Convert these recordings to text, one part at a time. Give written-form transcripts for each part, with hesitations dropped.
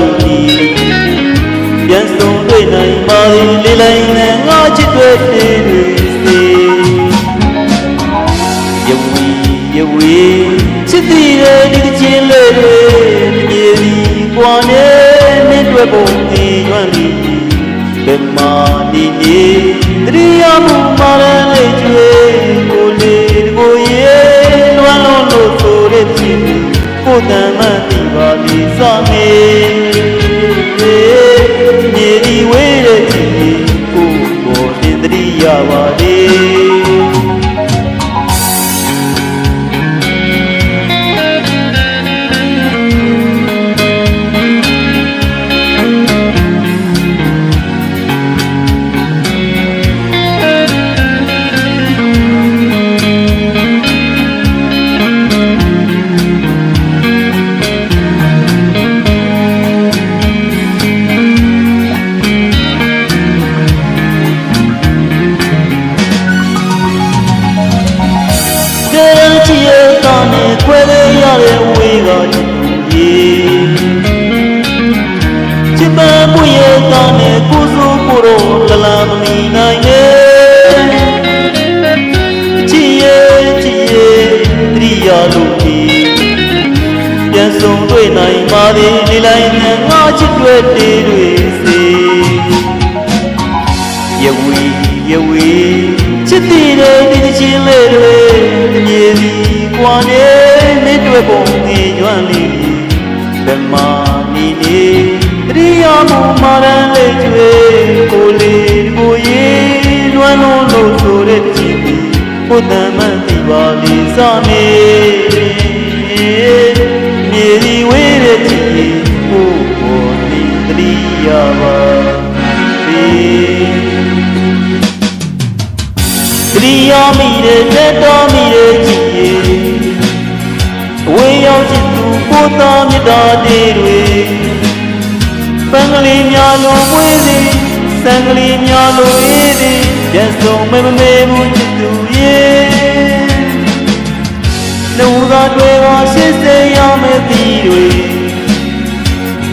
လို့ဒီပြန်ဆုံးတွေ့နိုင်ပါသည်လေးလိုက်နဲ့ငါချစ်တွေ့တဲ့တွေစေယဝီချစ်သည်ရဲ့ဒီချင်းလေးတွေမြေပြီးကွာနေနဲ့တွေ့ပုံနေရွံ့ပြီးဘယ်မှာနေနေတရိယာမှုမာရလေးကျွေးကိုလေးကိုရဲ့လွမ်းလို့ဆိုတဲ့ချင်းကိုတမ်းမှသိပါလိစမေမြေဒီဝေးတဲ့ချင်းကိုတင်တရိယာပါလေခွဲလေးရတဲ့ဝေးကချစ်ချစ်ပန်းပွေရတဲ့နဲ့ကိုစုကိုတော့လလာမမီနိုင်နဲ့ချစ်ရဲ့တရိယာလို့ဒီပြန်ဆုံးတွေ့နိုင်ပါသည်လေးလိုက်နဲ့ငါချစ်တွေ့တဲ့တွေစေယဝီချစ်တဲ့ဒီချင်းလေးတွေမြေပြီးကွာနေနဲ့တွေ့ပုံနေရွံ့လေးဘယ်မှာနေနေတရိယာမှုမာရန်လေးကျွေးကိုလေးကိုရေးလွမ်းလို့ဆိုတဲ့ချင်းကိုတမ်းမှသိပါလိစမေမြေဒီဝေးတဲ့ချင်းကိုနေတရိယာပါတရိယာမိတဲ့တက်တော်မိတဲ့ချင်းဝေးရောက်ချစ်သူကိုသားမြတ်တာတွေပန်းကလေးများလိုမွေးသည်စံကလေးများလိုအေးသည်ပြန်ဆုံးမမေဘူးချစ်သူရဲ့လူသာတွေကရှစ်စေရမယ်သည်တွေ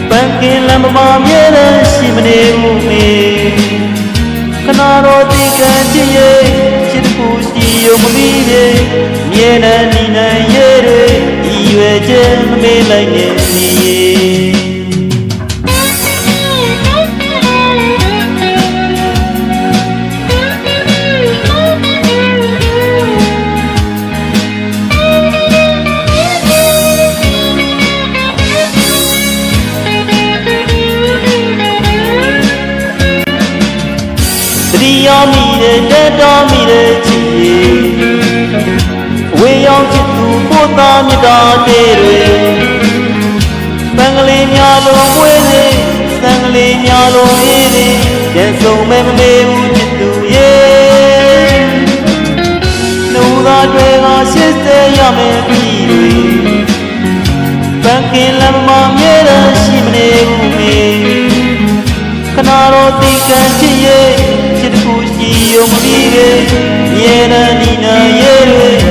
ပန်းကင်းလမ်းမမြဲတဲ့ရှိမနေဘူးမေခနာတော်ဒီကံချစ်ရဲ့ချစ်ကူရှိယုံမပြီးရဲ့မြဲတဲ့ဒီနိုင်ရဲ့တွေရွယ်ချက်မမေ့လိုက်နဲ့နေတရိယာမိတဲ့တက်တော်မိတဲ့ချစ်ဝေးရောက်ချစ်သူကိုသားမြတ်တာတွေပန်းကလေးများလိုမွေးစေစံကလေးများလိုအေးစေပြန်ဆုံးမမေဘူးချစ်သူရဲ့လူသားတွေကရှစ်စေရမယ်ပြီးတွေပန်းကင်းလမ်းမမြဲတဲ့ရှိမနေဘူးမေခနာတော်ဒီကံချစ်ရဲ့ချစ်တကူရှိယုံမပြီးရဲ့မြဲတဲ့ဒီနာရဲ့